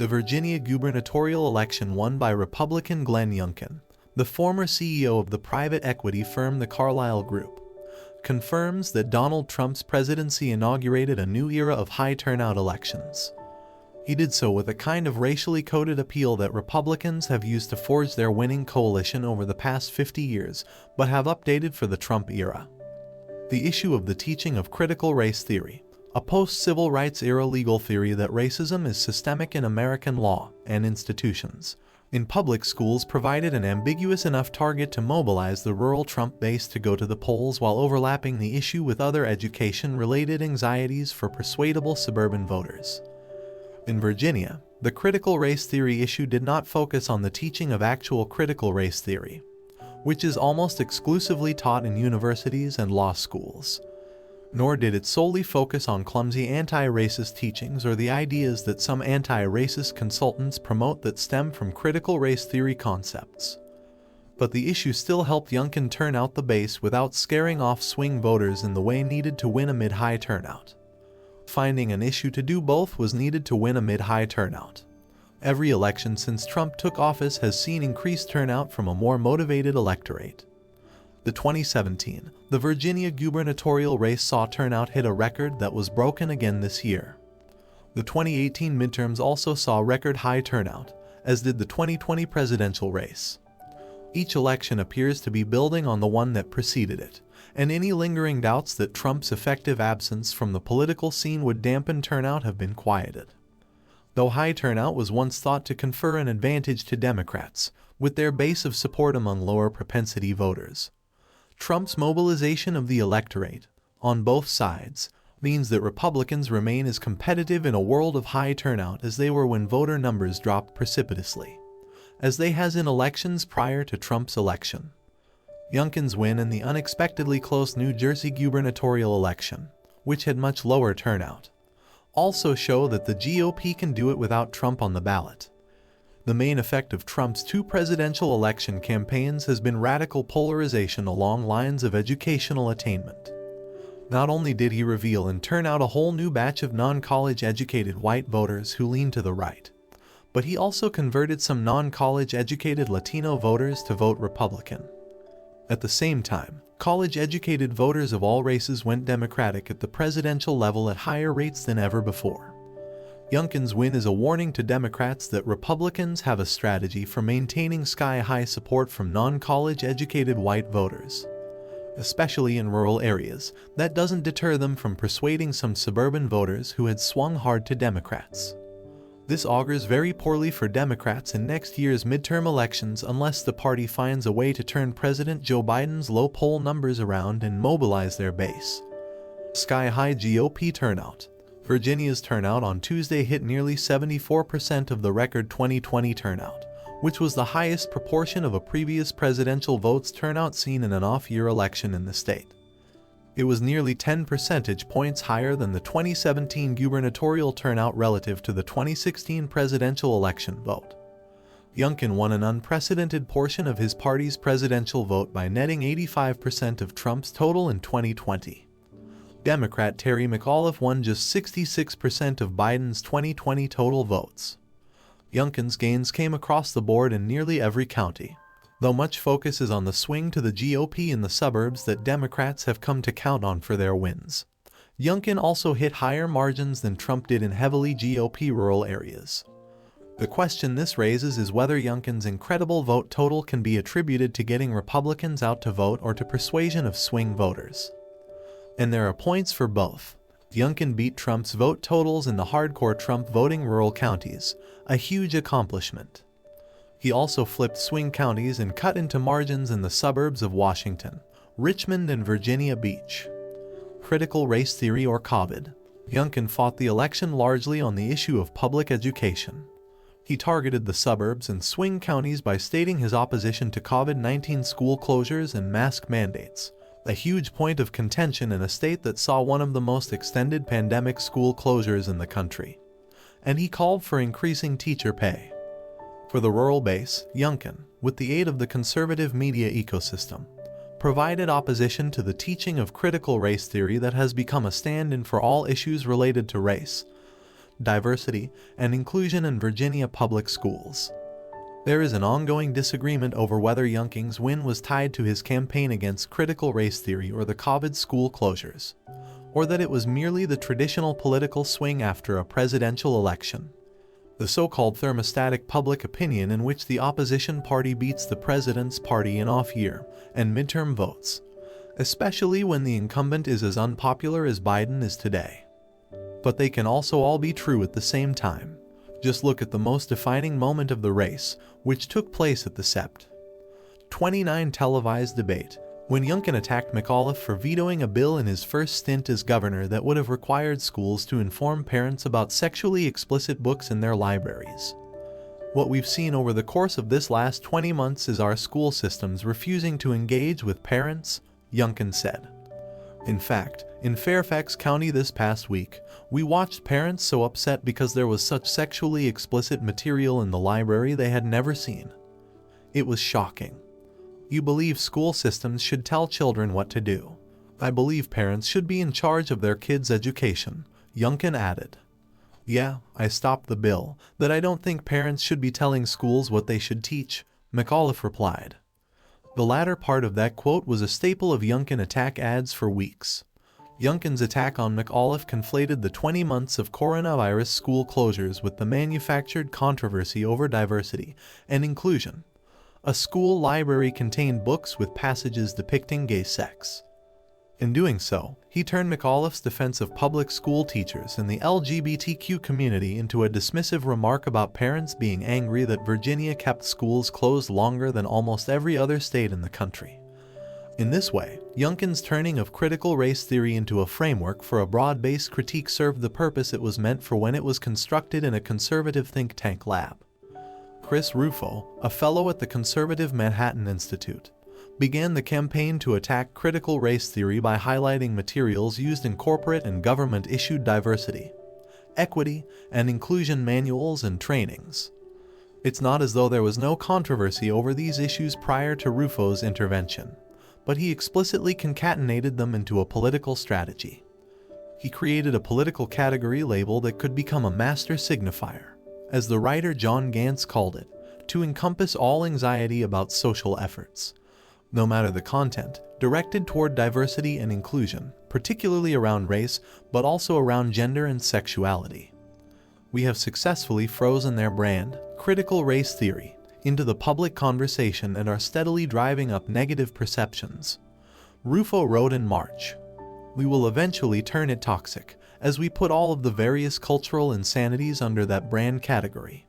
The Virginia gubernatorial election won by Republican Glenn Youngkin, the former CEO of the private equity firm the Carlyle Group, confirms that Donald Trump's presidency inaugurated a new era of high-turnout elections. He did so with a kind of racially coded appeal that Republicans have used to forge their winning coalition over the past 50 years, but have updated for the Trump era. The issue of the teaching of critical race theory, a post-civil rights era legal theory that racism is systemic in American law and institutions, in public schools provided an ambiguous enough target to mobilize the rural Trump base to go to the polls while overlapping the issue with other education-related anxieties for persuadable suburban voters. In Virginia, the critical race theory issue did not focus on the teaching of actual critical race theory, which is almost exclusively taught in universities and law schools. Nor did it solely focus on clumsy anti-racist teachings or the ideas that some anti-racist consultants promote that stem from critical race theory concepts. But the issue still helped Youngkin turn out the base without scaring off swing voters in the way needed to win amid high turnout. Finding an issue to do both was needed to win amid high turnout. Every election since Trump took office has seen increased turnout from a more motivated electorate. The 2017, the Virginia gubernatorial race saw turnout hit a record that was broken again this year. The 2018 midterms also saw record high turnout, as did the 2020 presidential race. Each election appears to be building on the one that preceded it, and any lingering doubts that Trump's effective absence from the political scene would dampen turnout have been quieted. Though high turnout was once thought to confer an advantage to Democrats, with their base of support among lower propensity voters, Trump's mobilization of the electorate, on both sides, means that Republicans remain as competitive in a world of high turnout as they were when voter numbers dropped precipitously, as they has in elections prior to Trump's election. Youngkin's win in the unexpectedly close New Jersey gubernatorial election, which had much lower turnout, also show that the GOP can do it without Trump on the ballot. The main effect of Trump's two presidential election campaigns has been radical polarization along lines of educational attainment. Not only did he reveal and turn out a whole new batch of non-college educated white voters who lean to the right, but he also converted some non-college educated Latino voters to vote Republican. At the same time, college-educated voters of all races went Democratic at the presidential level at higher rates than ever before. Youngkin's win is a warning to Democrats that Republicans have a strategy for maintaining sky-high support from non-college educated white voters, especially in rural areas, that doesn't deter them from persuading some suburban voters who had swung hard to Democrats. This augurs very poorly for Democrats in next year's midterm elections unless the party finds a way to turn President Joe Biden's low poll numbers around and mobilize their base. Sky-high GOP turnout. Virginia's turnout on Tuesday hit nearly 74% of the record 2020 turnout, which was the highest proportion of a previous presidential votes turnout seen in an off-year election in the state. It was nearly 10 percentage points higher than the 2017 gubernatorial turnout relative to the 2016 presidential election vote. Youngkin won an unprecedented portion of his party's presidential vote by netting 85% of Trump's total in 2020. Democrat Terry McAuliffe won just 66% of Biden's 2020 total votes. Youngkin's gains came across the board in nearly every county, though much focus is on the swing to the GOP in the suburbs that Democrats have come to count on for their wins. Youngkin also hit higher margins than Trump did in heavily GOP rural areas. The question this raises is whether Youngkin's incredible vote total can be attributed to getting Republicans out to vote or to persuasion of swing voters. And there are points for both. Youngkin beat Trump's vote totals in the hardcore Trump voting rural counties, a huge accomplishment. He also flipped swing counties and cut into margins in the suburbs of Washington, Richmond, and Virginia Beach. Critical race theory or COVID. Youngkin fought the election largely on the issue of public education. He targeted the suburbs and swing counties by stating his opposition to COVID-19 school closures and mask mandates, a huge point of contention in a state that saw one of the most extended pandemic school closures in the country. And he called for increasing teacher pay. For the rural base, Youngkin, with the aid of the conservative media ecosystem, provided opposition to the teaching of critical race theory that has become a stand-in for all issues related to race. diversity, and inclusion in Virginia public schools. There is an ongoing disagreement over whether Youngkin's win was tied to his campaign against critical race theory or the COVID school closures, or that it was merely the traditional political swing after a presidential election. The so-called thermostatic public opinion in which the opposition party beats the president's party in off-year and midterm votes, especially when the incumbent is as unpopular as Biden is today. But they can also all be true at the same time. Just look at the most defining moment of the race, which took place at the Sept. 29 televised debate, when Youngkin attacked McAuliffe for vetoing a bill in his first stint as governor that would have required schools to inform parents about sexually explicit books in their libraries. What we've seen over the course of this last 20 months is our school systems refusing to engage with parents, Youngkin said. In fact, in Fairfax County this past week, we watched parents so upset because there was such sexually explicit material in the library they had never seen. It was shocking. You believe school systems should tell children what to do. I believe parents should be in charge of their kids' education, Youngkin added. Yeah, I stopped the bill, that I don't think parents should be telling schools what they should teach, McAuliffe replied. The latter part of that quote was a staple of Youngkin attack ads for weeks. Youngkin's attack on McAuliffe conflated the 20 months of coronavirus school closures with the manufactured controversy over diversity and inclusion. A school library contained books with passages depicting gay sex. In doing so, he turned McAuliffe's defense of public school teachers and the LGBTQ community into a dismissive remark about parents being angry that Virginia kept schools closed longer than almost every other state in the country. In this way, Youngkin's turning of critical race theory into a framework for a broad-based critique served the purpose it was meant for when it was constructed in a conservative think tank lab. Chris Rufo, a fellow at the conservative Manhattan Institute, began the campaign to attack critical race theory by highlighting materials used in corporate and government-issued diversity, equity, and inclusion manuals and trainings. It's not as though there was no controversy over these issues prior to Rufo's intervention, but he explicitly concatenated them into a political strategy. He created a political category label that could become a master signifier, as the writer John Gantz called it, to encompass all anxiety about social efforts, no matter the content, directed toward diversity and inclusion, particularly around race, but also around gender and sexuality. We have successfully frozen their brand, critical race theory, into the public conversation and are steadily driving up negative perceptions. Rufo wrote in March, "We will eventually turn it toxic, as we put all of the various cultural insanities under that brand category."